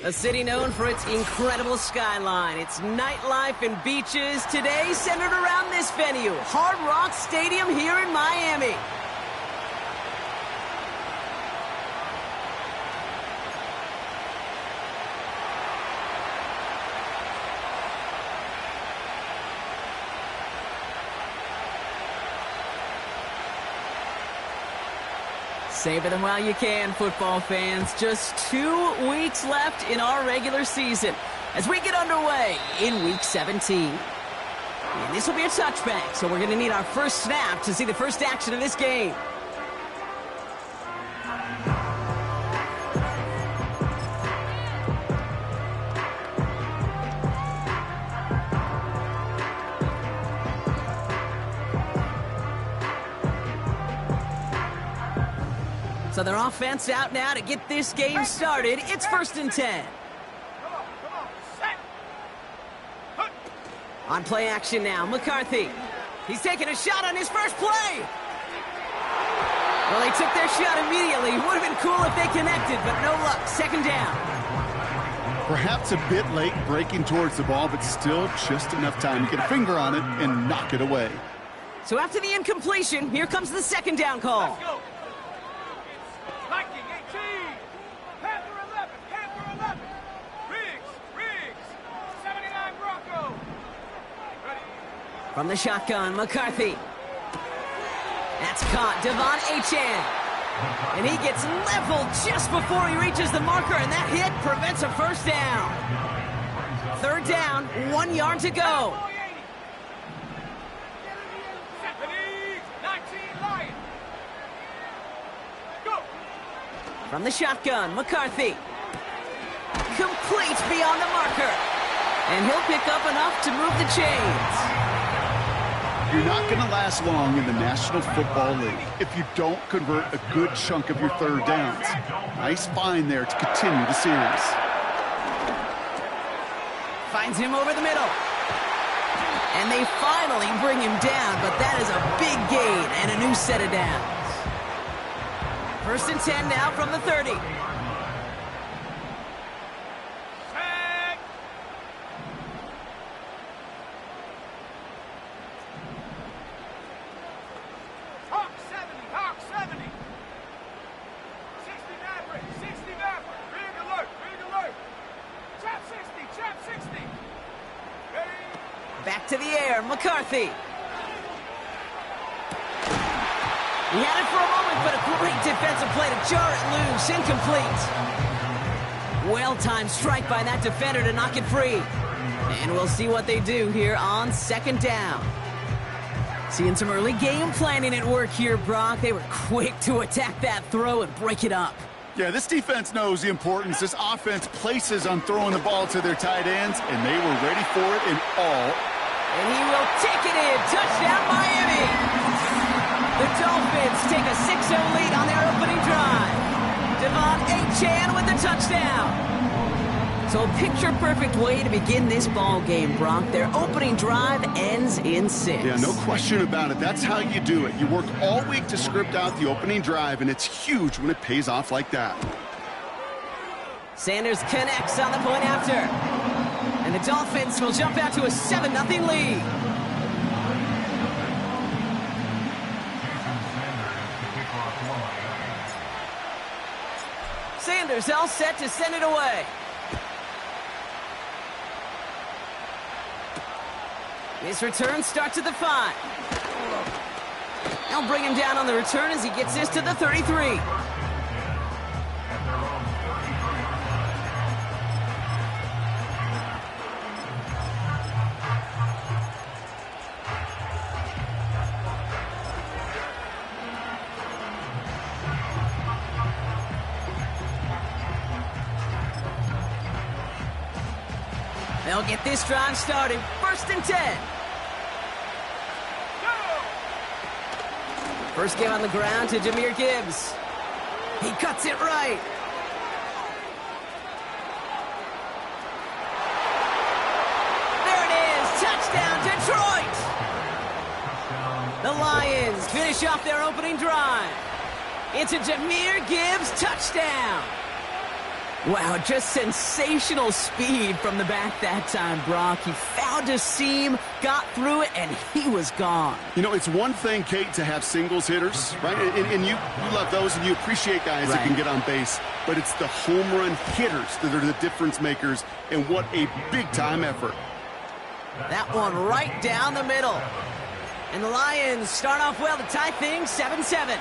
A city known for its incredible skyline, its nightlife and beaches, today centered around this venue, Hard Rock Stadium here in Miami. Savor them while you can, football fans. Just 2 weeks left in our regular season as we get underway in Week 17. And this will be a touchback, so we're going to need our first snap to see the first action of this game. So their offense out now to get this game started. It's 1st and 10. On play action now, McCarthy. He's taking a shot on his first play. Well, they took their shot immediately. Would have been cool if they connected, but no luck. 2nd down. Perhaps a bit late breaking towards the ball, but still just enough time to get a finger on it and knock it away. So after the incompletion, here comes the 2nd down call. From the shotgun, McCarthy. That's caught, Devon Achane. And he gets leveled just before he reaches the marker, and that hit prevents a first down. 3rd down, 1 yard to go. From the shotgun, McCarthy. Complete beyond the marker. And he'll pick up enough to move the chains. You're not going to last long in the National Football League if you don't convert a good chunk of your 3rd downs. Nice find there to continue the series. Finds him over the middle. And they finally bring him down, but that is a big gain and a new set of downs. 1st and 10 now from the 30. Back to the air, McCarthy. He had it for a moment, but a great defensive play to jar it loose. Incomplete. Well-timed strike by that defender to knock it free. And we'll see what they do here on 2nd down. Seeing some early game planning at work here, Brock. They were quick to attack that throw and break it up. Yeah, this defense knows the importance this offense places on throwing the ball to their tight ends, and they were ready for it in all. And he will take it in. Touchdown, Miami. The Dolphins take a 6-0 lead on their opening drive. Devon Achane with the touchdown. So a picture-perfect way to begin this ball game, Brock. Their opening drive ends in 6. Yeah, no question about it. That's how you do it. You work all week to script out the opening drive, and it's huge when it pays off like that. Sanders connects on the point after. And the Dolphins will jump out to a 7-0 lead. Sanders all set to send it away. His return starts at the 5. They'll bring him down on the return as he gets this to the 33. They'll get this drive started. 1st and 10. First give on the ground to Jahmyr Gibbs. He cuts it right. There it is. Touchdown, Detroit. The Lions finish off their opening drive. It's a Jahmyr Gibbs touchdown. Wow, just sensational speed from the back that time, Brock. He found a seam, got through it, and he was gone. You know, it's one thing, Kate, to have singles hitters, right? And you love those, and you appreciate guys that can get on base. But it's the home run hitters that are the difference makers, and what a big-time effort. That one right down the middle. And the Lions start off well to tie things 7-7.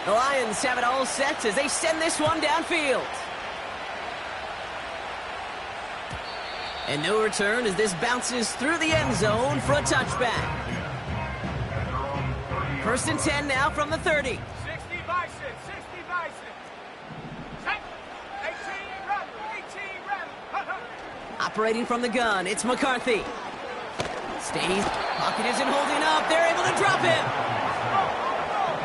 The Lions have it all set as they send this one downfield. And no return as this bounces through the end zone for a touchback. 1st and 10 now from the 30. 60 Bison, 60 Bison. Set. 18 run. Operating from the gun, it's McCarthy. Stays. Pocket isn't holding up. They're able to drop him.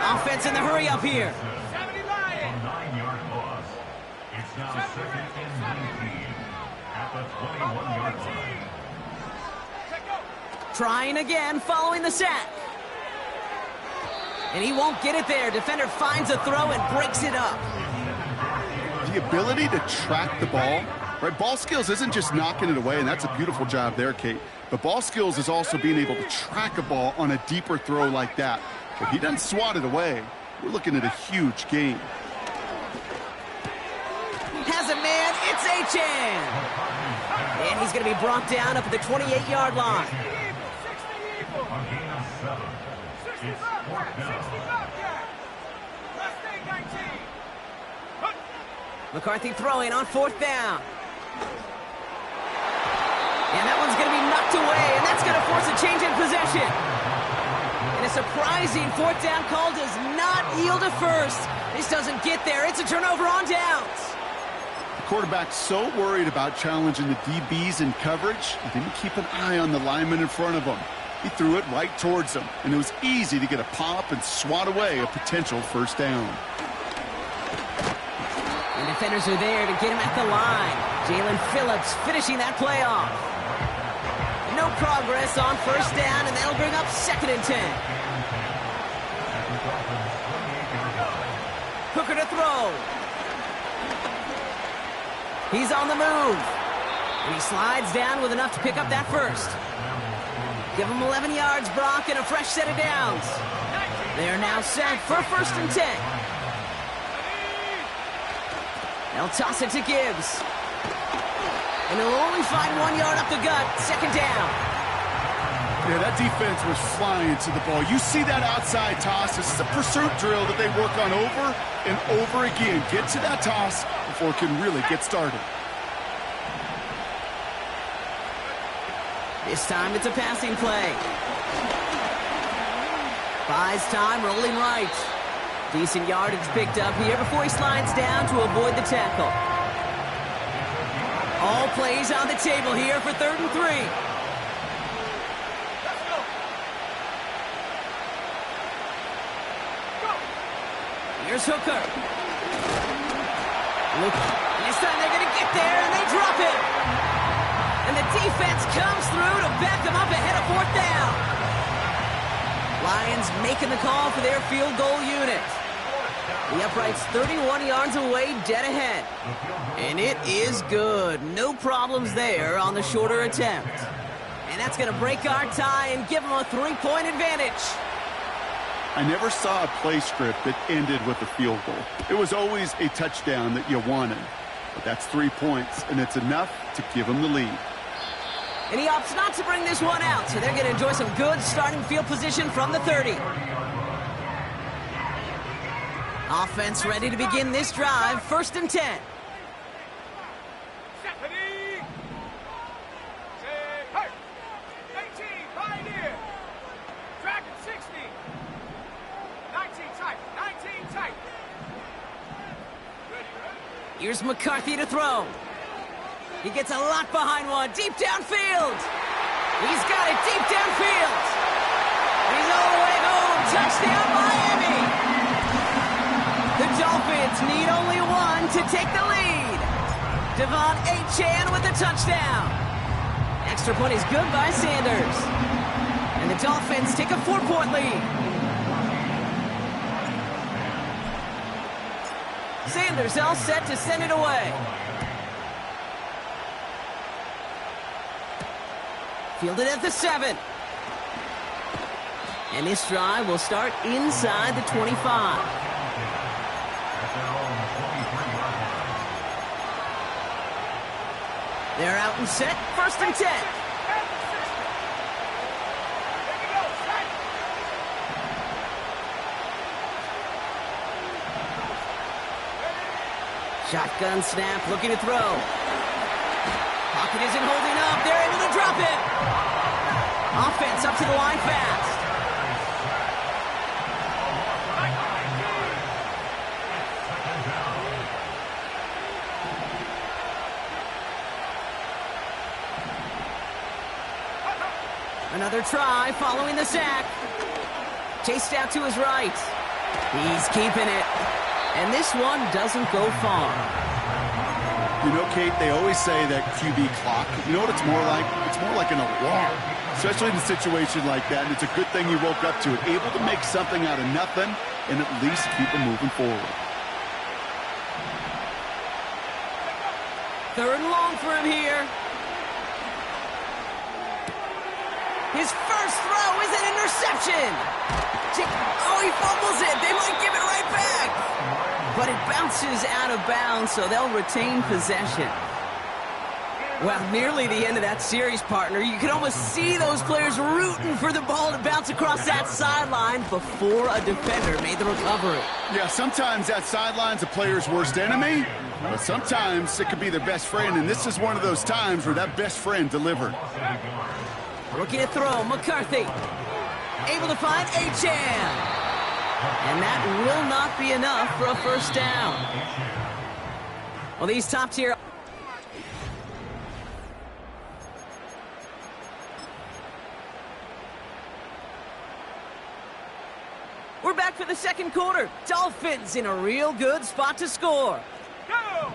Offense in the hurry up here. 70 Lions. 9-yard loss. It's now 2nd and 19 at the 21-yard line. Trying again following the sack. And he won't get it there. Defender finds a throw and breaks it up. The ability to track the ball, right? Ball skills isn't just knocking it away, and that's a beautiful job there, Kate. But ball skills is also being able to track a ball on a deeper throw like that. If he doesn't swat it away, we're looking at a huge gain. Has a man, it's Achan. And he's going to be brought down up at the 28-yard line. 60 McCarthy throwing on 4th down. And that one's going to be knocked away, and that's going to force a change in possession. And a surprising 4th down call does not yield a first. This doesn't get there. It's a turnover on downs. The quarterback's so worried about challenging the DBs in coverage, he didn't keep an eye on the lineman in front of him. He threw it right towards him, and it was easy to get a pop and swat away a potential 1st down. And defenders are there to get him at the line. Jalen Phillips finishing that play off. No progress on 1st down, and that'll bring up 2nd and 10. Hooker to throw. He's on the move. And he slides down with enough to pick up that first. Give him 11 yards, Brock, and a fresh set of downs. They're now set for 1st and 10. They'll toss it to Gibbs. And he'll only find 1 yard up the gut. 2nd down. Yeah, that defense was flying to the ball. You see that outside toss. This is a pursuit drill that they work on over and over again. Get to that toss before it can really get started. This time it's a passing play. Buys time, rolling right. Decent yardage picked up here before he slides down to avoid the tackle. All plays on the table here for 3rd and 3. Here's Hooker. Look, this time they're going to get there, and they drop it. And the defense comes through to back them up ahead of 4th down. Lions making the call for their field goal unit. The upright's 31 yards away, dead ahead. And it is good. No problems there on the shorter attempt. And that's going to break our tie and give them a 3-point advantage. I never saw a play script that ended with a field goal. It was always a touchdown that you wanted. But that's 3 points, and it's enough to give them the lead. And he opts not to bring this one out, so they're going to enjoy some good starting field position from the 30. Offense ready to begin this drive. 1st and 10. Stephanie. 18, Pioneer. Dragon 60. 19 tight, 19 tight. Here's McCarthy to throw. He gets a lot behind one, deep downfield. He's got it deep downfield. He's all the way home. Touchdown, Miami. The Dolphins need only one to take the lead. Devon Achane with the touchdown. Extra point is good by Sanders. And the Dolphins take a 4-point lead. Sanders all set to send it away. Fielded at the 7. And this drive will start inside the 25. They're out and set, 1st and 10. Shotgun snap, looking to throw. Pocket isn't holding up. They're able to drop it. Offense up to the line fast. Another try following the sack. Chased out to his right. He's keeping it. And this one doesn't go far. You know, Kate, they always say that QB clock, you know what it's more like? It's more like an alarm, especially in a situation like that. And it's a good thing you woke up to it, able to make something out of nothing and at least keep them moving forward. 3rd and long for him here. His first throw is an interception. Oh, he fumbles it. They might give it right back. But it bounces out of bounds, so they'll retain possession. Well, nearly the end of that series, partner. You can almost see those players rooting for the ball to bounce across that sideline before a defender made the recovery. Yeah, sometimes that sideline's a player's worst enemy, but sometimes it could be their best friend, and this is one of those times where that best friend delivered. Looking to throw, McCarthy. Able to find Achane. And that will not be enough for a 1st down. Well, these top-tier... We're back for the 2nd quarter. Dolphins in a real good spot to score. Go!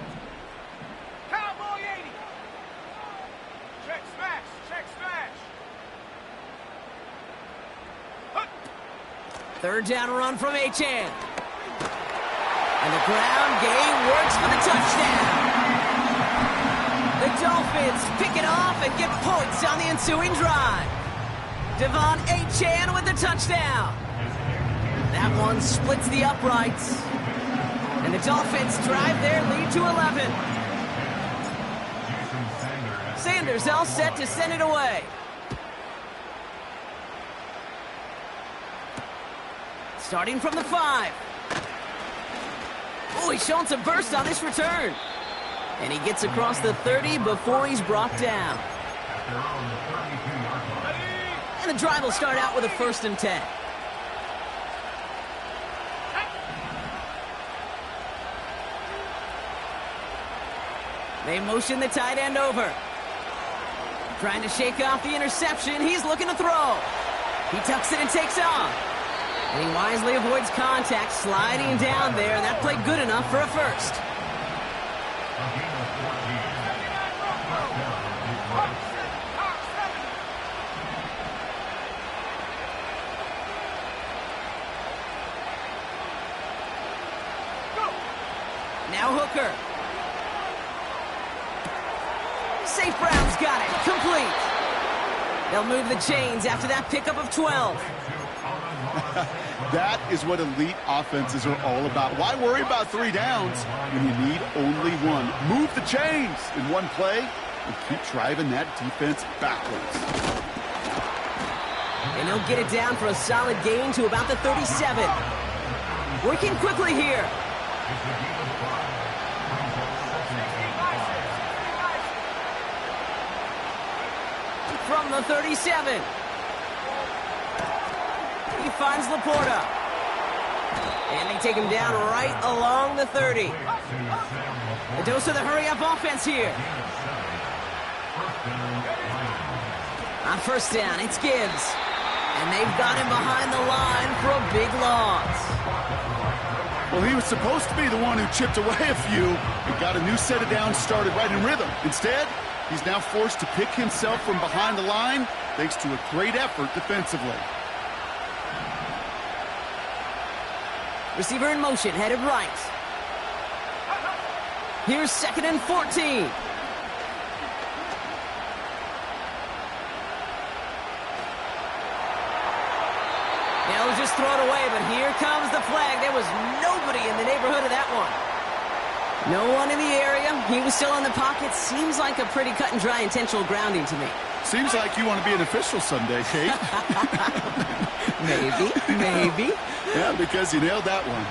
Cowboy 80. Check smash, check smash. 3rd down run from Achane. And the ground game works for the touchdown. The Dolphins pick it off and get points on the ensuing drive. Devon Achane with the touchdown. That one splits the uprights. And the Dolphins drive their lead to 11. Sanders all set to send it away. Starting from the 5. Oh, he's showing some burst on this return. And he gets across the 30 before he's brought down. And the drive will start out with a 1st and 10. They motion the tight end over. Trying to shake off the interception. He's looking to throw. He tucks it and takes off. And he wisely avoids contact, sliding down there, and that played good enough for a 1st. Now Hooker. St. Brown's got it. Complete. They'll move the chains after that pickup of 12. That is what elite offenses are all about. Why worry about 3 downs when you need only one? Move the chains in one play and keep driving that defense backwards. And he'll get it down for a solid gain to about the 37. Working quickly here. From the 37. He finds Laporta. And they take him down right along the 30. A dose of the hurry-up offense here. On first down, it's Gibbs. And they've got him behind the line for a big loss. Well, he was supposed to be the one who chipped away a few and got a new set of downs started right in rhythm. Instead, he's now forced to pick himself from behind the line thanks to a great effort defensively. Receiver in motion, headed right. Here's 2nd and 14. They'll just throw it away, but here comes the flag. There was nobody in the neighborhood of that one. No one in the area. He was still in the pocket. Seems like a pretty cut and dry intentional grounding to me. Seems like you want to be an official someday, Kate. Maybe. Yeah, because you nailed that one.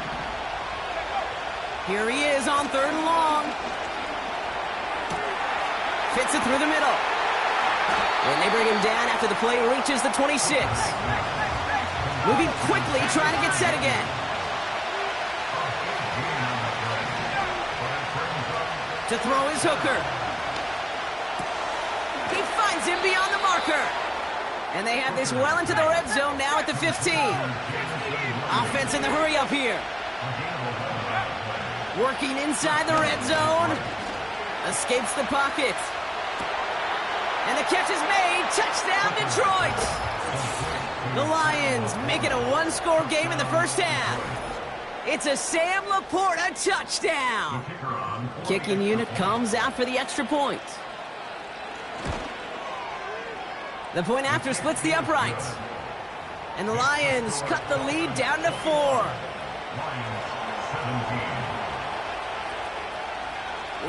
Here he is on 3rd and long. Fits it through the middle. And they bring him down after the play reaches the 26. Moving quickly, trying to get set again. To throw his Hooker. He finds him beyond the marker. And they have this well into the red zone now at the 15. Offense in the hurry up here. Working inside the red zone. Escapes the pocket. And the catch is made. Touchdown, Detroit. The Lions make it a one-score game in the first half. It's a Sam Laporta touchdown. Kicking unit comes out for the extra point. The point after splits the uprights. And the Lions cut the lead down to 4.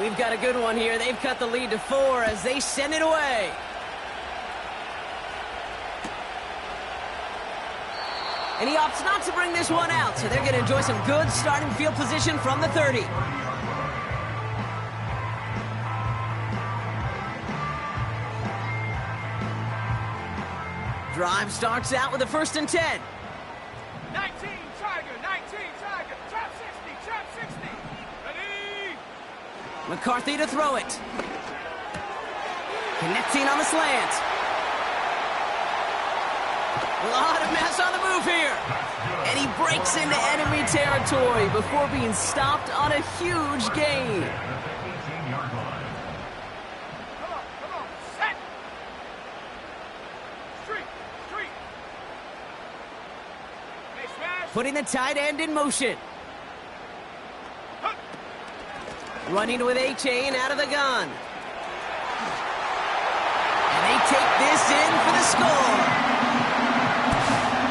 We've got a good one here. They've cut the lead to 4 as they send it away. And he opts not to bring this one out, so they're going to enjoy some good starting field position from the 30. Drive starts out with a 1st and 10. 19 Tiger, top 60. Ready? McCarthy to throw it. Connecting on the slant. A lot of mess on the move here. And he breaks into enemy territory before being stopped on a huge gain. Come on, set. Street. Hey, smash. Putting the tight end in motion. Running with A-Chain out of the gun. And they take this in for the score.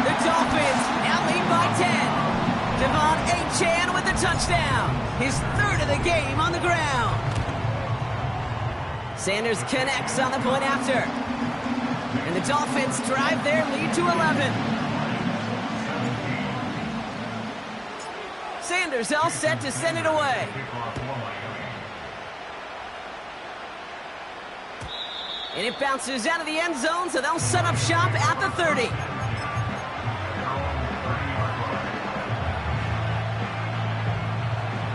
The Dolphins now lead by 10. Devon A-Chan with the touchdown. His 3rd of the game on the ground. Sanders connects on the point after. And the Dolphins drive their lead to 11. Sanders all set to send it away. And it bounces out of the end zone, so they'll set up shop at the 30.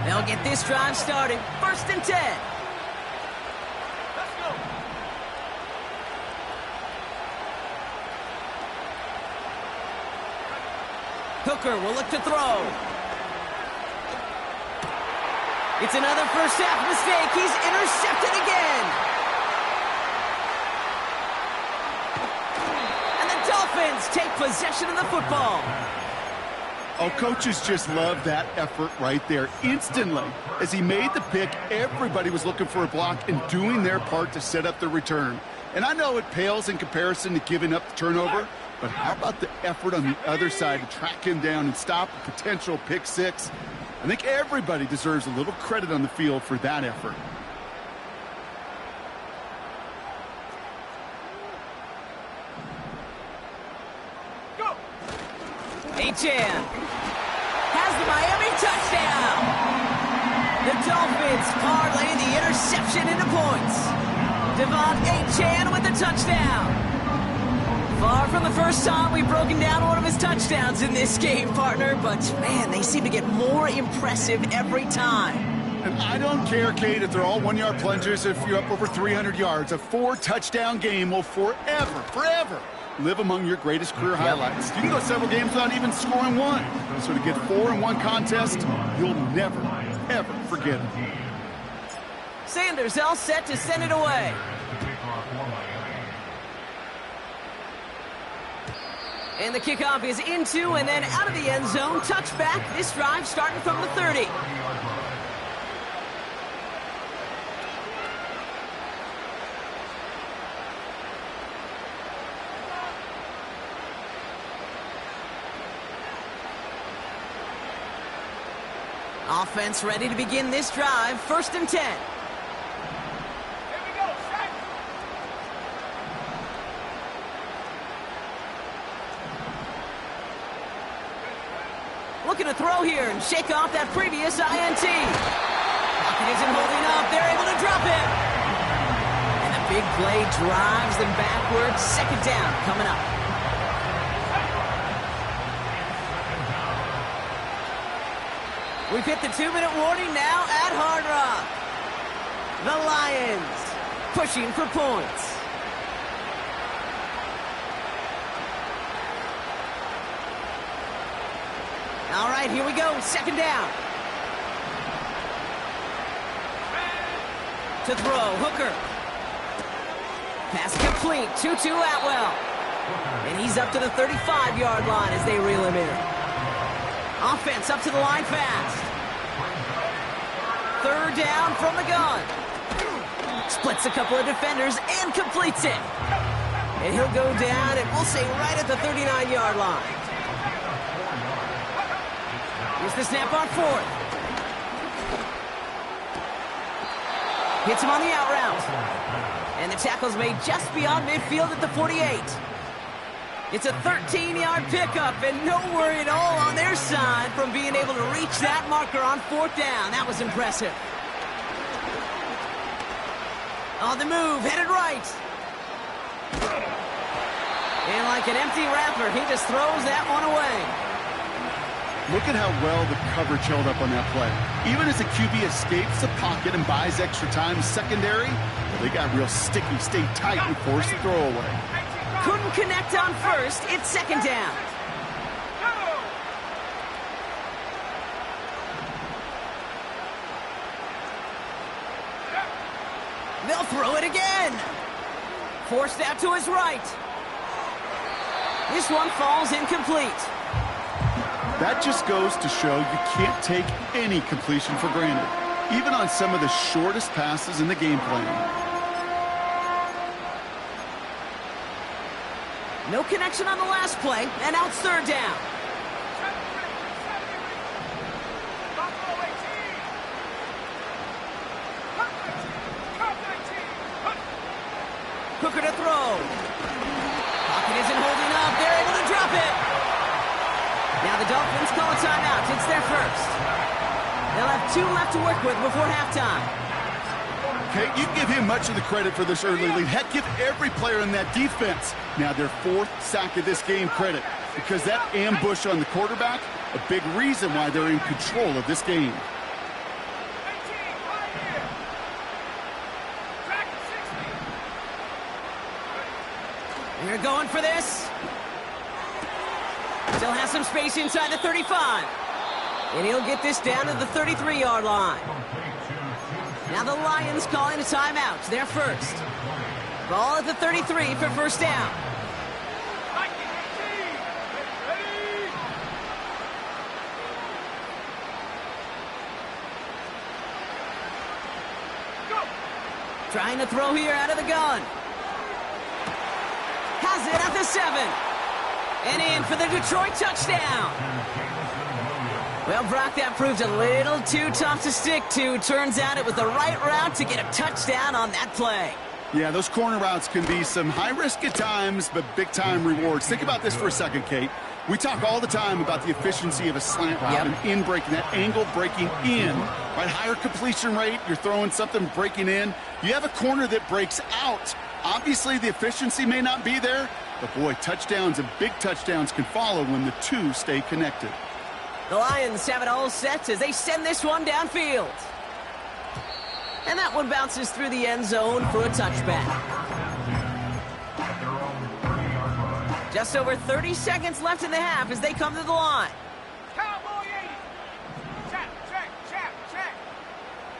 They'll get this drive started. 1st and 10. Let's go. Hooker will look to throw. It's another first half mistake. He's intercepted again. And the Dolphins take possession of the football. Oh, coaches just love that effort right there. Instantly, as he made the pick, everybody was looking for a block and doing their part to set up the return. And I know it pales in comparison to giving up the turnover, but how about the effort on the other side to track him down and stop a potential pick 6? I think everybody deserves a little credit on the field for that effort. Go. A-Chan has the Miami touchdown. The Dolphins parlay the interception into points. Devon A-Chan with the touchdown. Far from the first time we've broken down one of his touchdowns in this game, partner, but man, they seem to get more impressive every time. And I don't care, Kate, if they're all 1-yard plungers, if you're up over 300 yards. A 4-touchdown game will forever live among your greatest career highlights. You can go several games without even scoring one. So to get 4 in one contest, you'll never, ever forget it. Sanders all set to send it away. And the kickoff is into and then out of the end zone. Touchback. This drive starting from the 30. Offense ready to begin this drive. 1st and 10. Here we go, set. Looking to throw here and shake off that previous INT. Pocket isn't holding up. They're able to drop it. And a big play drives them backwards. 2nd down coming up. We've hit the 2-minute warning now at Hard Rock. The Lions pushing for points. All right, here we go. 2nd down. To throw, Hooker. Pass complete. 2-2 Atwell. And he's up to the 35-yard line as they reel him in. Offense up to the line fast. 3rd down from the gun. Splits a couple of defenders and completes it. And he'll go down, and we'll say right at the 39-yard line. Here's the snap on 4th. Hits him on the out route. And the tackle's made just beyond midfield at the 48. It's a 13-yard pickup, and no worry at all on their side from being able to reach that marker on 4th down. That was impressive. On the move, headed right. And like an empty wrapper, he just throws that one away. Look at how well the coverage held up on that play. Even as the QB escapes the pocket and buys extra time secondary, they got real sticky, stayed tight, and forced the throw away. Couldn't connect on 1st. It's 2nd down. They'll throw it again. Forced out to his right. This one falls incomplete. That just goes to show you can't take any completion for granted, even on some of the shortest passes in the game plan. No connection on the last play, and now it's 3rd down. Hooker to throw. Pocket isn't holding up. They're able to drop it. Now the Dolphins call a timeout. It's their 1st. They'll have 2 left to work with before halftime. Okay, you give him much of the credit for this early lead. Heck, give every player in that defense now their 4th sack of this game credit, because that ambush on the quarterback, a big reason why they're in control of this game. We're going for this. Still has some space inside the 35. And he'll get this down to the 33-yard line. Now the Lions calling a timeout. They're 1st. Ball at the 33 for 1st down. Trying to throw here out of the gun. Has it at the 7. And in for the Detroit touchdown. Well, Brock, that proved a little too tough to stick to. Turns out it was the right route to get a touchdown on that play. Yeah, those corner routes can be some high risk at times, but big-time rewards. Think about this for a second, Kate. We talk all the time about the efficiency of a slant route and in breaking, that angle breaking in, right? Higher completion rate, you're throwing something breaking in. You have a corner that breaks out. Obviously, the efficiency may not be there, but boy, touchdowns and big touchdowns can follow when the two stay connected. The Lions have it all set as they send this one downfield. And that one bounces through the end zone for a touchback. Just over 30 seconds left in the half as they come to the line. Cowboy 80. Check, check, check, check.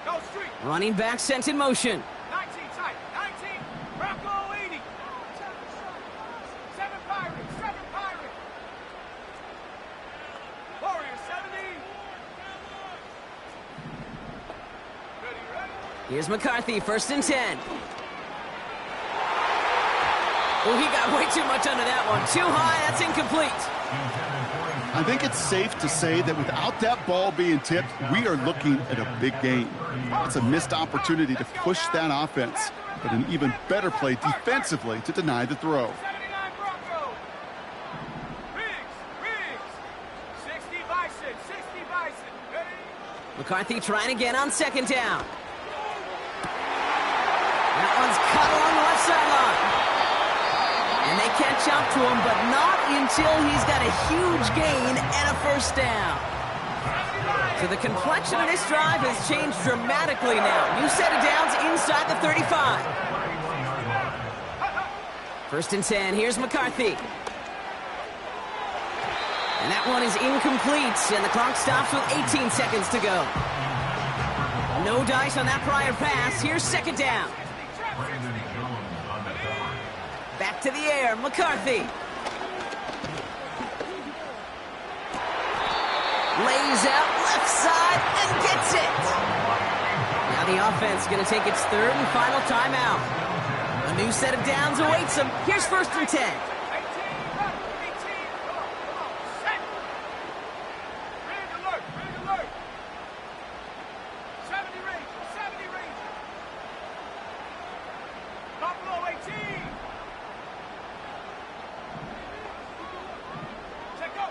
Go street. Running back sent in motion. 19 tight. 19. Bronco 80. 7 Pirates. 7 Pirates. Warrior 70. Ready. Here's McCarthy, 1st and 10. Oh, he got way too much under that one. Too high, that's incomplete. I think it's safe to say that without that ball being tipped, we are looking at a big game. It's a missed opportunity to push that offense, but an even better play defensively to deny the throw. 79 Bronco. Riggs. 60 Bison. 60 Bison. Ready. McCarthy trying again on 2nd down. That one's cut along the left sideline. And they catch up to him, but not until he's got a huge gain and a 1st down. So the complexion of this drive has changed dramatically now. New set of downs inside the 35. 1st and 10, here's McCarthy. And that one is incomplete, and the clock stops with 18 seconds to go. No dice on that prior pass. Here's 2nd down. Back to the air, McCarthy. Lays out left side and gets it. Now the offense going to take its 3rd and final timeout. A new set of downs awaits them. Here's 1st and 10. 18. Come on. Set. Rig alert. 70 Ranger. 70 Ranger. Buffalo 18. Check go.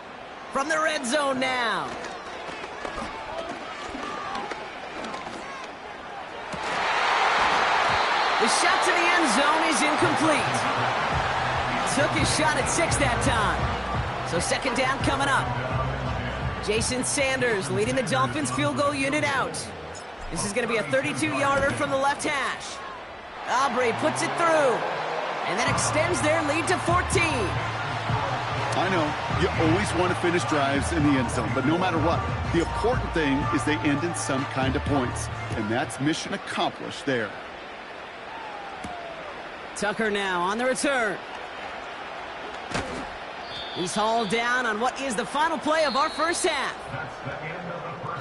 From the red zone now. The shot to the end zone is incomplete. Took his shot at 6 that time. So 2nd down coming up. Jason Sanders leading the Dolphins field goal unit out. This is going to be a 32-yarder from the left hash. Aubrey puts it through and then extends their lead to 14. I know, you always want to finish drives in the end zone, but no matter what, the important thing is they end in some kind of points, and that's mission accomplished there. Tucker now on the return. He's hauled down on what is the final play of our 1st half.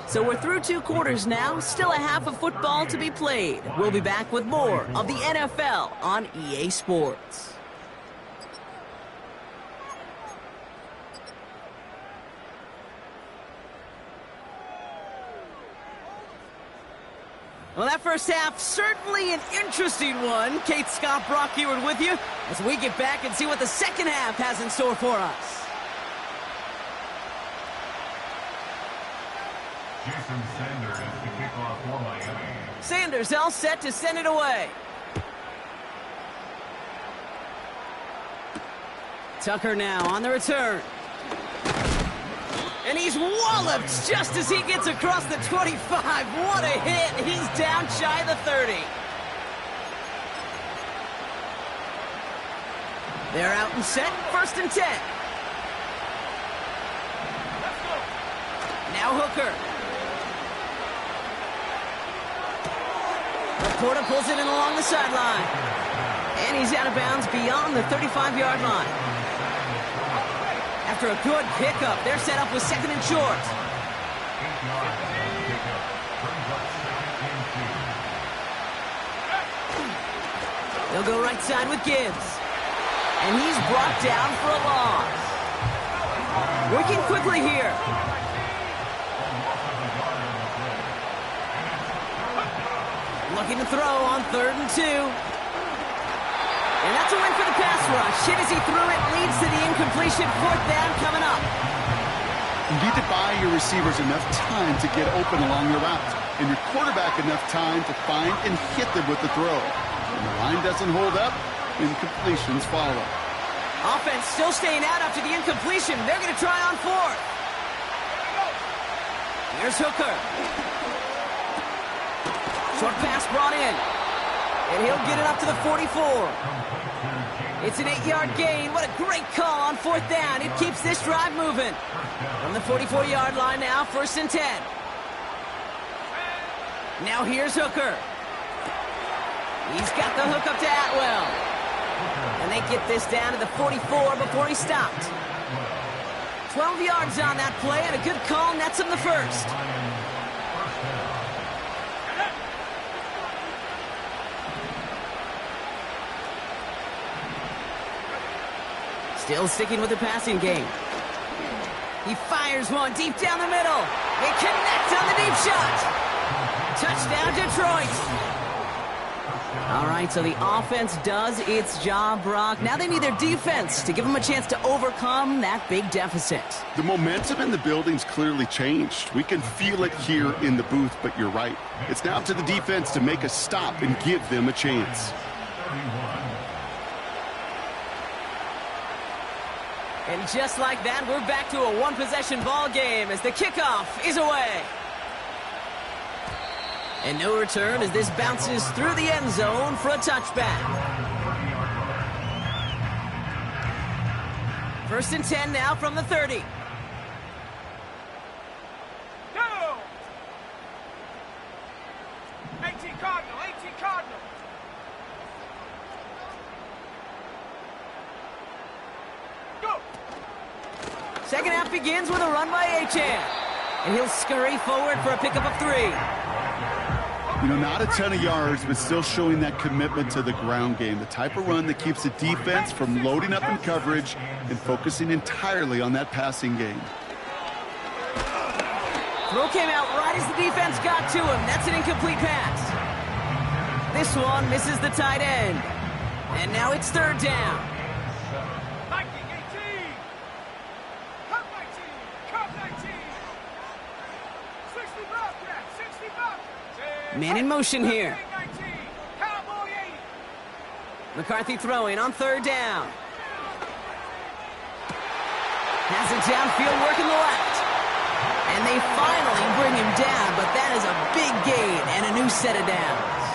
So we're through 2 quarters now, still a half of football to be played. We'll be back with more of the NFL on EA Sports. Well, that 1st half, certainly an interesting one. Kate Scott, Brock Ewart with you as we get back and see what the 2nd half has in store for us. Jason Sanders to kick off for Miami. Sanders all set to send it away. Tucker now on the return. And he's walloped just as he gets across the 25. What a hit. He's down shy of the 30. They're out and set. 1st and 10. Now Hooker. Laporta pulls it in along the sideline. And he's out of bounds beyond the 35-yard line. After a good pickup, they're set up with 2nd and short. They'll go right side with Gibbs. And he's brought down for a loss. Working quickly here. Looking to throw on 3rd and 2. And that's a win for the pass rush. Hit as he threw it, leads to the incompletion. 4th down coming up. You need to buy your receivers enough time to get open along the route, and your quarterback enough time to find and hit them with the throw. When the line doesn't hold up, incompletions follow. Offense still staying out after the incompletion. They're going to try on 4th. Here's Hooker. Short pass brought in. And he'll get it up to the 44. It's an 8-yard gain. What a great call on 4th down. It keeps this drive moving. From the 44-yard line now, 1st and 10. Now here's Hooker. He's got the hook up to Atwell. And they get this down to the 44 before he stopped. 12 yards on that play, and a good call nets him the 1st. Still sticking with the passing game. He fires one deep down the middle. They connect on the deep shot. Touchdown, Detroit. All right, so the offense does its job, Brock. Now they need their defense to give them a chance to overcome that big deficit. The momentum in the building's clearly changed. We can feel it here in the booth, but you're right. It's now up to the defense to make a stop and give them a chance. And just like that, we're back to a one-possession ball game as the kickoff is away. And no return as this bounces through the end zone for a touchback. 1st and 10 now from the 30. Go! 18 Cardinal, 18 Cardinal. Go! Second half begins with a run by Achane. And he'll scurry forward for a pickup of 3. You know, not a ton of yards, but still showing that commitment to the ground game. The type of run that keeps the defense from loading up in coverage and focusing entirely on that passing game. Throw came out right as the defense got to him. That's an incomplete pass. This one misses the tight end. And now it's 3rd down. Viking 18. Cut 19. Cut 19. 60 Bobcat. 60 Bobcat. Man in motion here. 19. Cowboy 80. McCarthy throwing on 3rd down. Has it downfield working the left. And they finally bring him down, but that is a big gain and a new set of downs.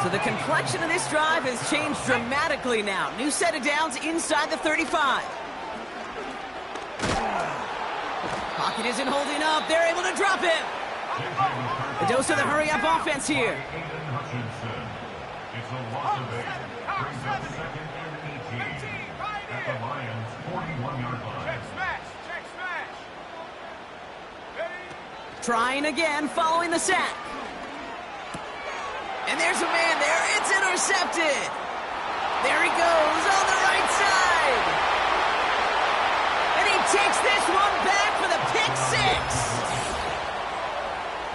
So the complexion of this drive has changed dramatically now. New set of downs inside the 35. Pocket isn't holding up. They're able to drop him. A dose of the hurry-up offense here. It's a loss of 8. Brings up 2nd and 18 at the Lions' 41-yard line. Check smash. Check smash. Ready? Trying again following the sack. And there's a man there. It's intercepted. There he goes on the right side. And he takes this one back for the pick 6.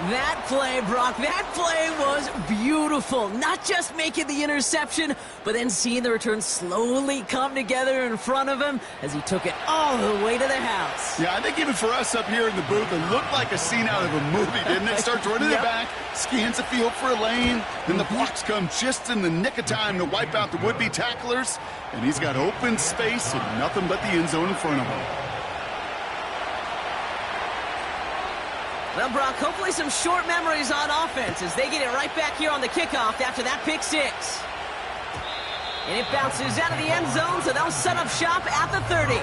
That play, Brock, that play was beautiful. Not just making the interception, but then seeing the return slowly come together in front of him as he took it all the way to the house. Yeah, I think even for us up here in the booth, it looked like a scene out of a movie, didn't it? Starts running it back, scans the field for a lane, then the blocks come just in the nick of time to wipe out the would-be tacklers, and he's got open space and nothing but the end zone in front of him. Well, Brock, hopefully some short memories on offense as they get it right back here on the kickoff after that pick 6. And it bounces out of the end zone, so they'll set up shop at the 30.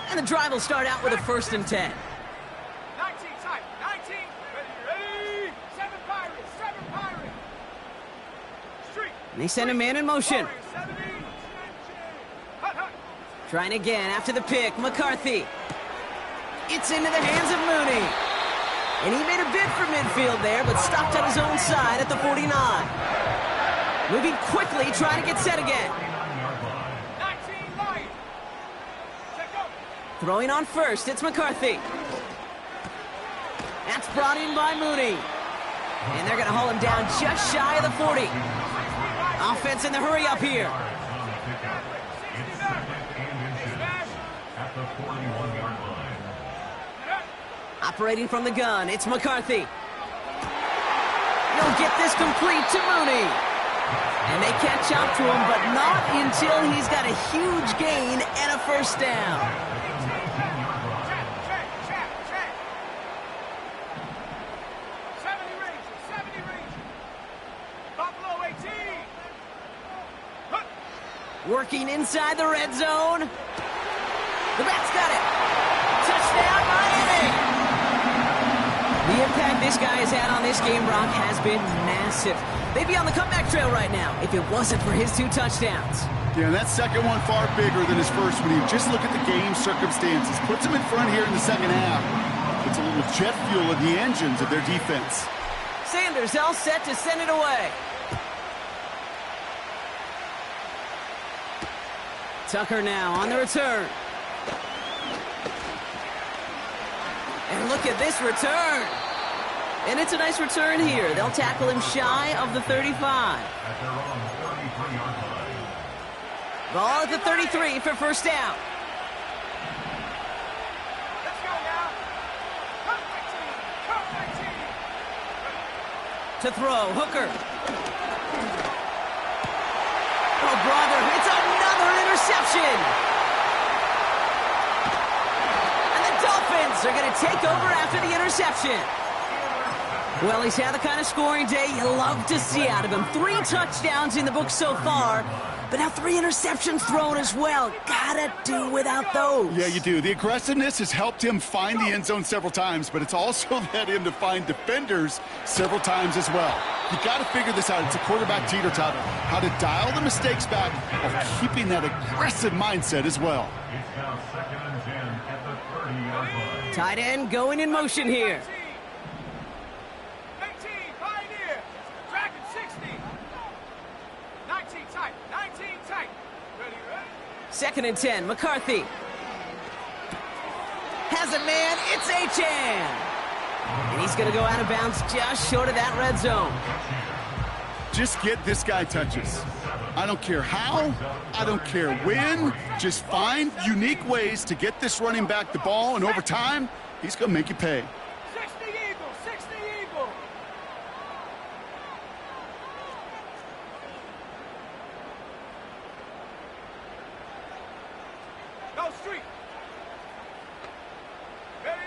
And the drive will start out with a 1st and 10. 19 tight. 19. Ready. 7 Pirates. 7 Pirates. Street. And they send a man in motion. 70. Hut, hut. Trying again after the pick, McCarthy. It's into the hands of Mooney. And he made a bid for midfield there, but stopped on his own side at the 49. Moving quickly, trying to get set again. 19 line. Check go. Throwing on 1st, it's McCarthy. That's brought in by Mooney. And they're going to haul him down just shy of the 40. Offense in the hurry up here. At the 41-yard line. Operating from the gun, it's McCarthy. He'll get this complete to Mooney. And they catch up to him, but not until he's got a huge gain and a 1st down. Check, check, check, check. Working inside the red zone. The back's got it. Touchdown, Miami! The impact this guy has had on this game, Brock, has been massive. They'd be on the comeback trail right now if it wasn't for his 2 touchdowns. Yeah, and that second one far bigger than his first one. You just look at the game circumstances. Puts him in front here in the second half. Puts a little jet fuel in the engines of their defense. Sanders all set to send it away. Tucker now on the return. And look at this return. And it's a nice return here. They'll tackle him shy of the 35. At their own 33-yard line. Ball at the 33 for first down. Let's go now. Come 19. To throw, Hooker. Oh, brother, it's another interception. And the Dolphins are going to take over after the interception. Well, he's had the kind of scoring day you love to see out of him. 3 touchdowns in the book so far, but now 3 interceptions thrown as well. Gotta do without those. Yeah, you do. The aggressiveness has helped him find the end zone several times, but it's also led him to find defenders several times as well. You got to figure this out. It's a quarterback teeter-totter. How to dial the mistakes back while keeping that aggressive mindset as well. It's now 2nd and 10 at the 30-yard line. Tight end going in motion here. 18, Pioneer. Dragon 60. 19 tight. 19 tight. Ready? 2nd and 10, McCarthy. Has it, man. It's Achane. And he's going to go out of bounds just short of that red zone. Just get this guy touches. I don't care how, I don't care when. Just find unique ways to get this running back the ball, and over time, he's going to make you pay. 60 Eagle. 60 Eagle. Go street. Ready?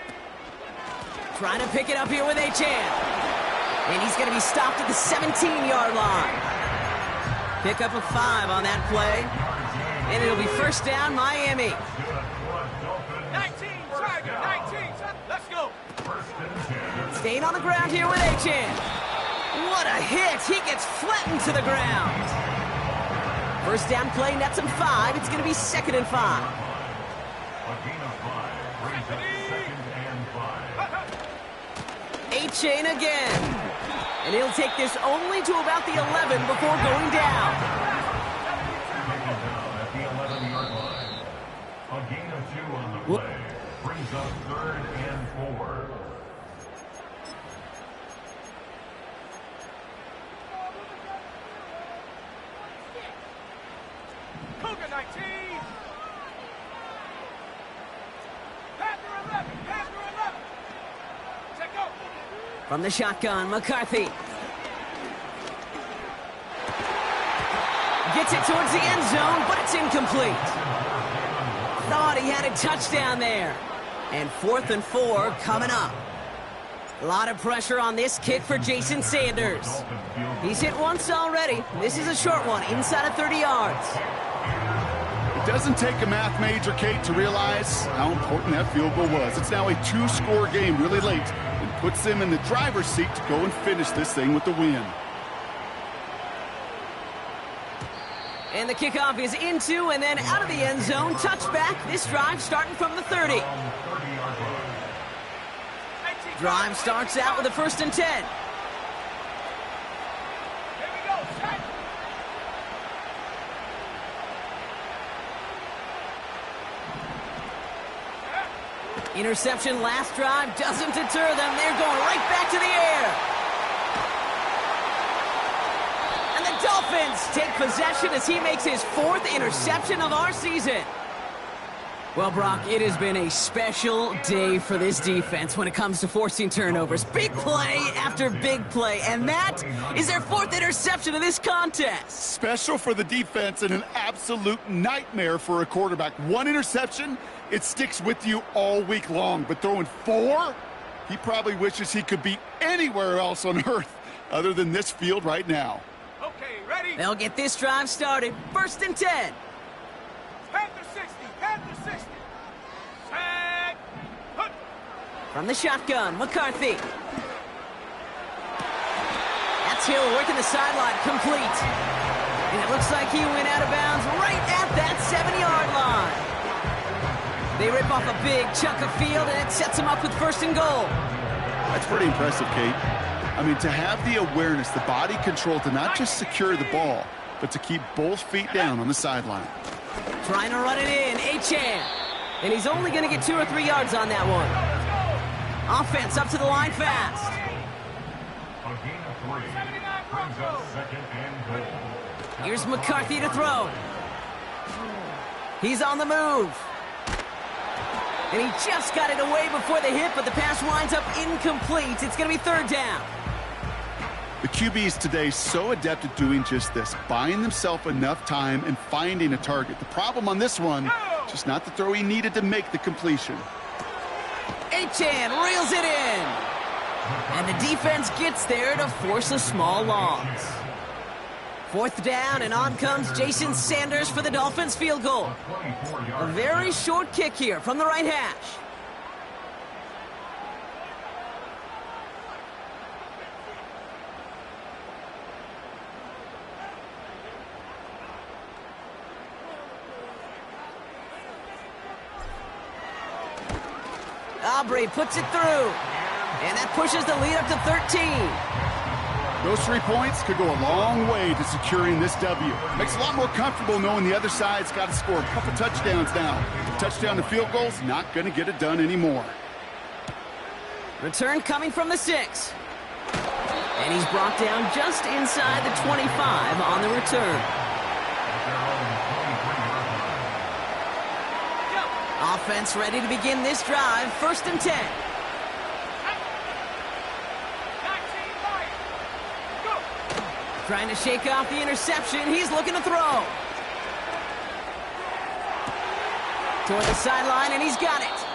Trying to pick it up here with Achane. And he's going to be stopped at the 17-yard line. Pick up a 5 on that play. And it'll be first down, Miami. 19, Tiger. 19. Let's go. Staying on the ground here with Achane. What a hit. He gets flattened to the ground. First down play, nets him 5. It's going to be 2nd and 5. A gain of 5 brings up 2nd and 5. Achane again. And he'll take this only to about the 11 before going down. Taken down at the 11-yard line. A gain of 2 on the play brings up 3rd and 4. Cougar 19. Panther 11. Panther 11. Check go. From the shotgun, McCarthy. Gets it towards the end zone, but it's incomplete. Thought he had a touchdown there. And 4th and 4 coming up. A lot of pressure on this kick for Jason Sanders. He's hit once already. This is a short one, inside of 30 yards. It doesn't take a math major, Kate, to realize how important that field goal was. It's now a 2-score game really late and puts them in the driver's seat to go and finish this thing with the win. And the kickoff is into and then out of the end zone. Touchback. This drive starting from the 30. Drive starts out with a 1st and 10. Here we go. Set. Interception last drive doesn't deter them. They're going right back to the air. And the Dolphins take possession as he makes his 4th interception of our season. Well, Brock, it has been a special day for this defense when it comes to forcing turnovers. Big play after big play, and that is their 4th interception of this contest. Special for the defense and an absolute nightmare for a quarterback. 1 interception, it sticks with you all week long. But throwing 4, he probably wishes he could be anywhere else on earth other than this field right now. Okay, ready? They'll get this drive started. 1st and 10. Head to 60. Head to 60. Set. Put. From the shotgun, McCarthy. That's Hill working the sideline, complete. And it looks like he went out of bounds right at that 7-yard line. They rip off a big chunk of field, and it sets them up with 1st and goal. That's pretty impressive, Kate. I mean, to have the awareness, the body control to not just secure the ball, but to keep both feet down on the sideline. Trying to run it in, Achane. And he's only going to get 2 or 3 yards on that one. Offense up to the line fast. A gain of 3 brings up 2nd and goal. Here's McCarthy to throw. He's on the move. And he just got it away before the hit, but the pass winds up incomplete. It's going to be 3rd down. The QBs today so adept at doing just this, buying themselves enough time and finding a target. The problem on this one, just not the throw he needed to make the completion. Achane reels it in. And the defense gets there to force a small loss. 4th down, and on comes Jason Sanders for the Dolphins field goal. A very short kick here from the right hash. Aubrey puts it through. And that pushes the lead up to 13. Those 3 points could go a long way to securing this W. Makes it a lot more comfortable knowing the other side's got to score a couple touchdowns now. Touchdown to field goals, not going to get it done anymore. Return coming from the 6. And he's brought down just inside the 25 on the return. Offense ready to begin this drive. 1st and 10. Trying to shake off the interception. He's looking to throw. Toward the sideline, and he's got it.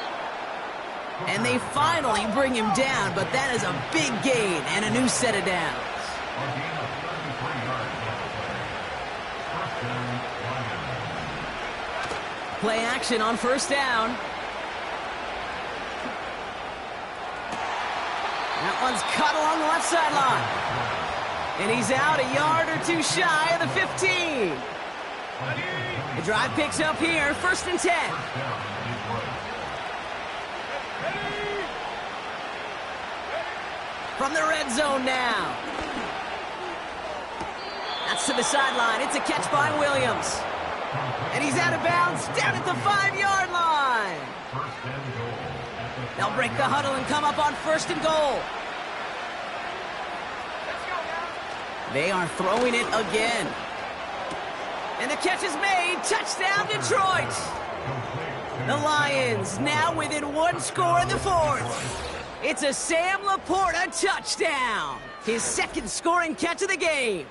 And they finally bring him down, but that is a big gain and a new set of downs. Play action on 1st down. That one's cut along the left sideline. And he's out a yard or 2 shy of the 15. The drive picks up here, 1st and 10. From the red zone now. That's to the sideline. It's a catch by Williams. And he's out of bounds down at the 5-yard line. They'll break the huddle and come up on 1st and goal. They are throwing it again. And the catch is made. Touchdown, Detroit. The Lions now within 1 score in the 4th. It's a Sam Laporta touchdown. His 2nd scoring catch of the game.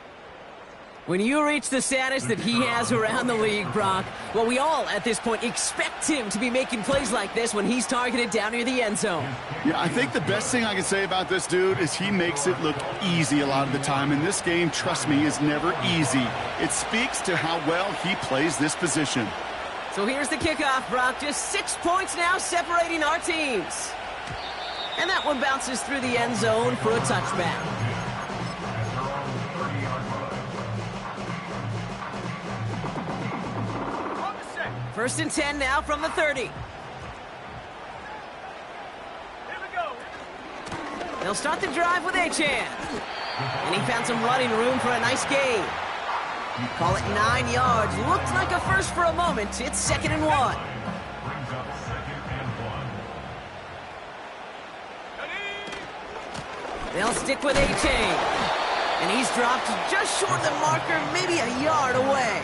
When you reach the status that he has around the league, Brock, well, we all at this point expect him to be making plays like this when he's targeted down near the end zone. Yeah, I think the best thing I can say about this dude is he makes it look easy a lot of the time. And this game, trust me, is never easy. It speaks to how well he plays this position. So here's the kickoff, Brock. Just 6 points now separating our teams. And that one bounces through the end zone for a touchback. First and 10 now from the 30. Here we go. They'll start the drive with Achane. And he found some running room for a nice gain. Call it 9 yards. Looked like a first for a moment. It's 2nd and 1. They'll stick with Achane. And he's dropped just short of the marker, maybe a yard away.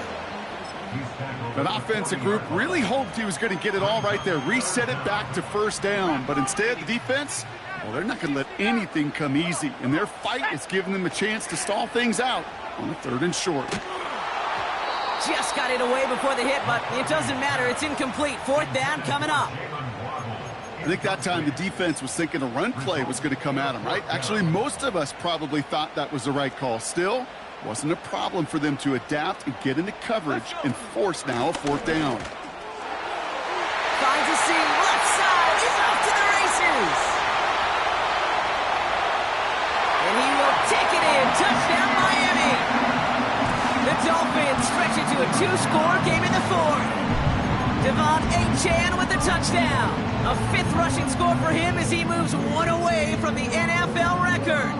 That offensive group really hoped he was going to get it all right there, reset it back to 1st down. But instead, the defense, well, they're not going to let anything come easy. And their fight is giving them a chance to stall things out on the 3rd and short. Just got it away before the hit, but it doesn't matter. It's incomplete. 4th down coming up. I think that time the defense was thinking a run play was going to come at them, right? Actually, most of us probably thought that was the right call. Still, Wasn't a problem for them to adapt and get into coverage and force now a 4th down. Finds a seam, left side, he's off to the races. And he will take it in, touchdown Miami. The Dolphins stretch it to a 2-score game in the 4th. Vs.Gmoney with the touchdown. A 5th rushing score for him as he moves 1 away from the NFL record.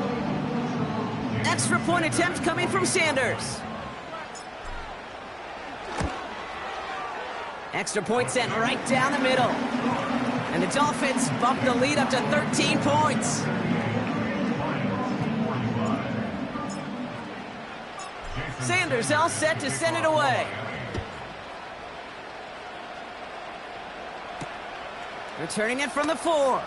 Extra point attempt coming from Sanders. Extra point sent right down the middle. And the Dolphins bump the lead up to 13 points. Sanders all set to send it away. Returning it from the 4.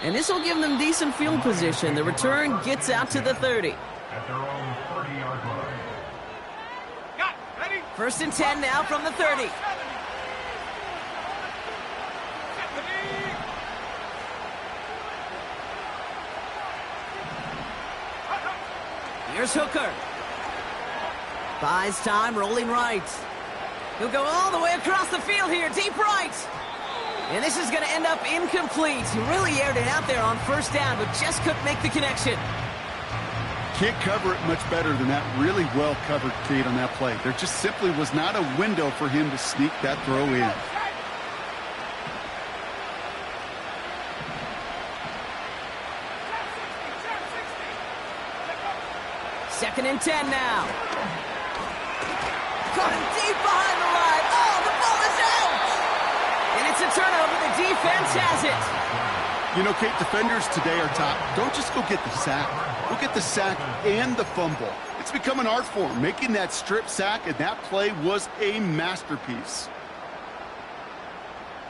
And this will give them decent field position. The return gets out to the 30. At their own 30-yard line. Got ready. 1st and 10 now from the 30. Here's Hooker. Buys time, rolling right. He'll go all the way across the field here, deep right. And this is going to end up incomplete. He really aired it out there on 1st down, but just couldn't make the connection. Can't cover it much better than that. Really well covered, Kate, on that play. There just simply was not a window for him to sneak that throw in. 2nd and 10 now. Caught him deep behind the line. Oh, the ball is out! And it's a turnover. The defense has it. You know, Kate, defenders today are top. Don't just go get the sack. Go get the sack and the fumble. It's become an art form, making that strip sack, and that play was a masterpiece.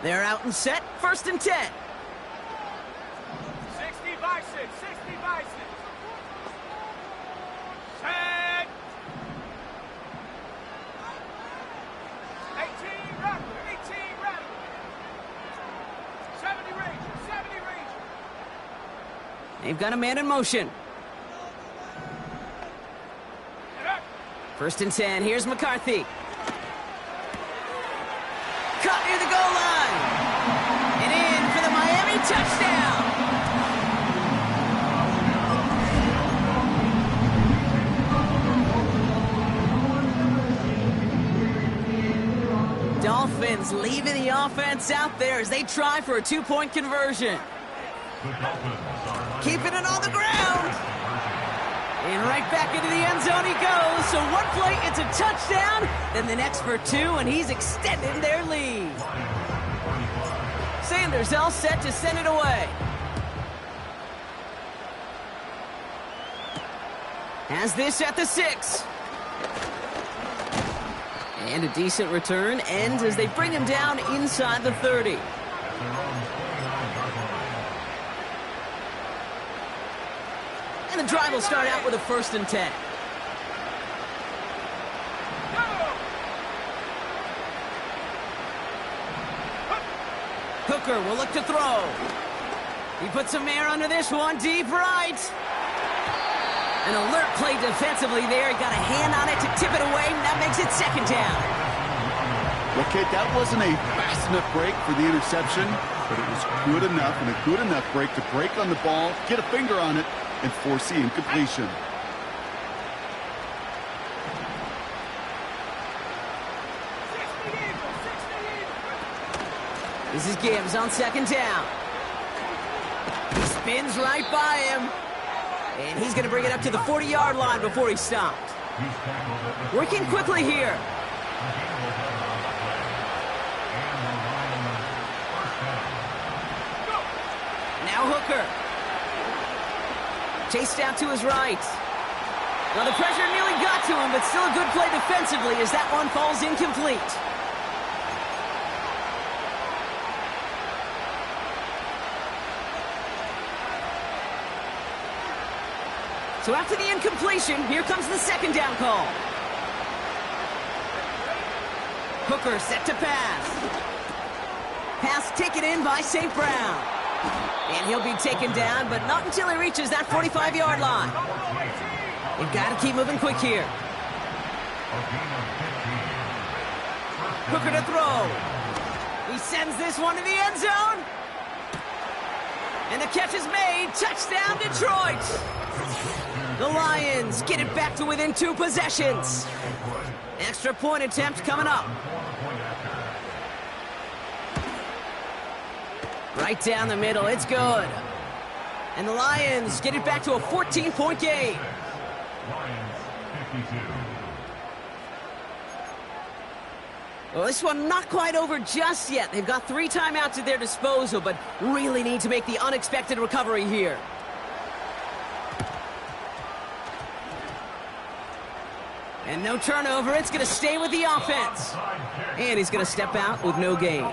They're out and set. 1st and 10. 60 by 6. 60 by 6. Set. 18 rattle. 18 rattle. 70 Ranger. 70 Ranger. They've got a man in motion. 1st and 10. Here's McCarthy. Caught near the goal line. And in for the Miami touchdown. Dolphins leaving the offense out there as they try for a 2-point conversion. Keeping it on the ground. And right back into the end zone he goes. So one play, it's a touchdown. Then the next for 2, and he's extending their lead. Sanders all set to send it away. Has this at the 6. And a decent return ends as they bring him down inside the 30. And the drive will start out with a 1st and 10. Hooker will look to throw. He puts some air under this one, deep right. An alert play defensively there. He got a hand on it to tip it away, and that makes it 2nd down. Okay, that wasn't a fast enough break for the interception, but it was good enough and a good enough break to break on the ball, get a finger on it, and force the incompletion. This is Gibbs on 2nd down. He spins right by him. And he's going to bring it up to the 40-yard line before he stopped. Working quickly here. Now Hooker. Chased out to his right. Well, the pressure nearly got to him, but still a good play defensively as that one falls incomplete. So after the incompletion, here comes the 2nd down call. Hooker set to pass. Pass taken in by St. Brown. And he'll be taken down, but not until he reaches that 45-yard line. They've got to keep moving quick here. Hooker to throw. He sends this one to the end zone. And the catch is made. Touchdown, Detroit. The Lions get it back to within 2 possessions. Extra point attempt coming up. Right down the middle. It's good. And the Lions get it back to a 14-point game. Lions 52. Well, this one not quite over just yet. They've got 3 timeouts at their disposal, but really need to make the unexpected recovery here. And no turnover. It's going to stay with the offense. And he's going to step out with no gain.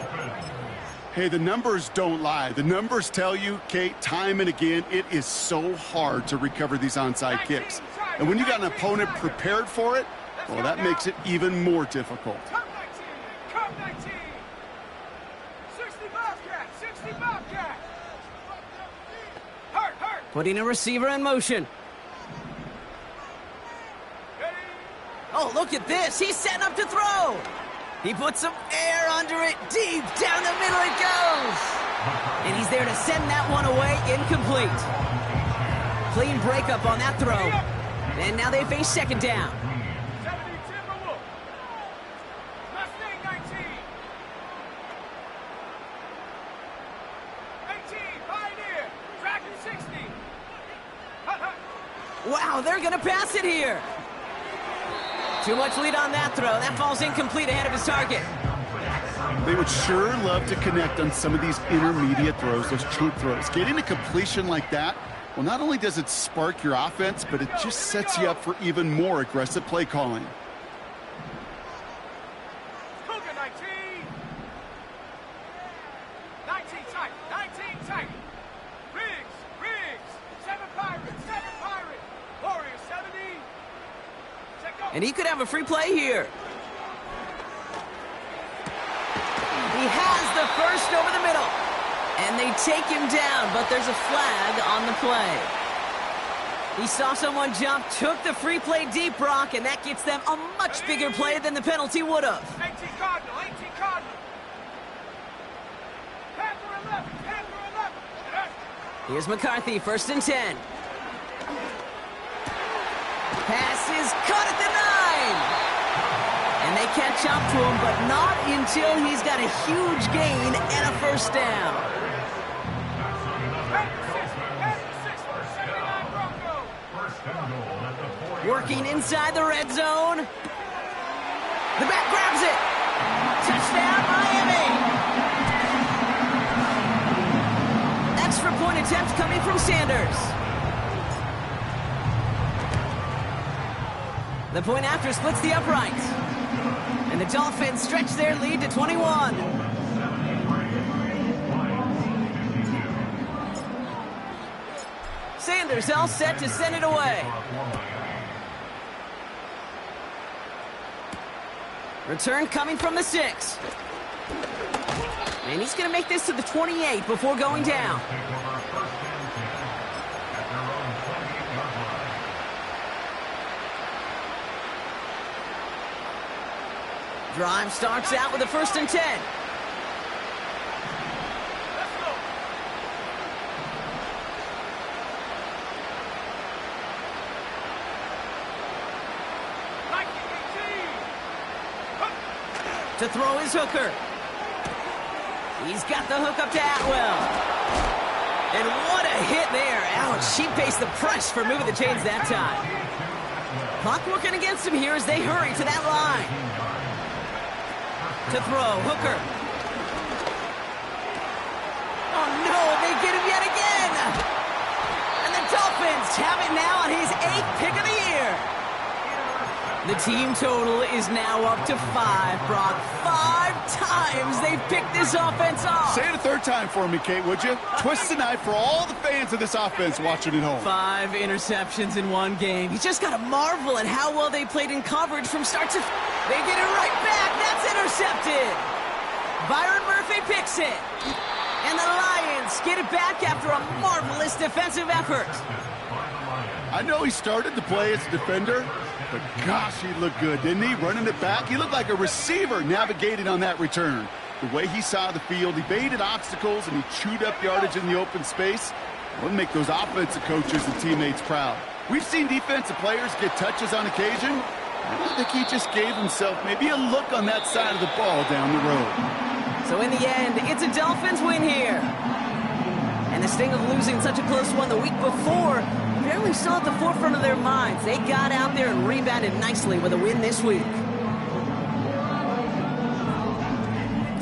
Hey, the numbers don't lie. The numbers tell you, Kate, time and again, it is so hard to recover these onside kicks. And when you got an opponent prepared for it, well, that makes it even more difficult. Come 19. 60 Bobcat. 60 Bobcat. Hurt. Putting a receiver in motion. Ready. Oh, look at this. He's setting up to throw. He puts some air under it. Deep down the middle it goes. And he's there to send that one away. Incomplete. Clean breakup on that throw. And now they face second down. 70 Timberwolf. Mustang 19. 18 Pioneer. Dragon 60. Hut. Wow, they're going to pass it here. Too much lead on that throw. That falls incomplete ahead of his target. They would sure love to connect on some of these intermediate throws, those chunk throws. Getting a completion like that, well, not only does it spark your offense, but it just sets you up for even more aggressive play calling. Cougar 19. 19 tight. Riggs. 7 Pirates. Warriors 70. Check go. And he could have a free play here. He has the first over the middle. And they take him down, but there's a flag on the play. He saw someone jump, took the free play deep, Brock, and that gets them a much bigger play than the penalty would have. 18 Cardinal. Panther 11. Here's McCarthy, 1st and 10. Pass is caught at the 9. And they catch up to him, but not until he's got a huge gain and a first down. Working inside the red zone. The back grabs it. Touchdown, Miami. Extra point attempt coming from Sanders. The point after splits the uprights. And the Dolphins stretch their lead to 21. Sanders all set to send it away. Return coming from the 6. And he's going to make this to the 28 before going down. Drive starts out with a 1st and 10. To throw his hooker. He's got the hook up to Atwell. And what a hit there. Ouch, she faced the press for moving the chains that time. Clock working against him here as they hurry to that line. To throw, Hooker. Oh no, they get him yet again. And the Dolphins have it now on his 8th pick of the year. The team total is now up to 5, Brock. 5 times they've picked this offense off. Say it a 3rd time for me, Kate, would you? Twist the knife for all the fans of this offense watching at home. 5 interceptions in one game. You just got to marvel at how well they played in coverage from start to... They get it right back. That's intercepted. Byron Murphy picks it. And the Lions get it back after a marvelous defensive effort. I know he started the play as a defender, but gosh, he looked good, didn't he? Running it back, he looked like a receiver navigating on that return. The way he saw the field, he baited obstacles, and he chewed up yardage in the open space. It would make those offensive coaches and teammates proud. We've seen defensive players get touches on occasion. I think he just gave himself maybe a look on that side of the ball down the road. So in the end, it's a Dolphins win here. And the sting of losing such a close one the week before apparently still at the forefront of their minds. They got out there and rebounded nicely with a win this week.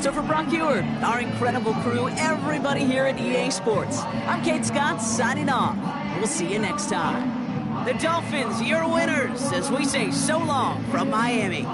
So for Brock Ewart, our incredible crew, everybody here at EA Sports, I'm Kate Scott signing off. We'll see you next time. The Dolphins, your winners, as we say so long from Miami.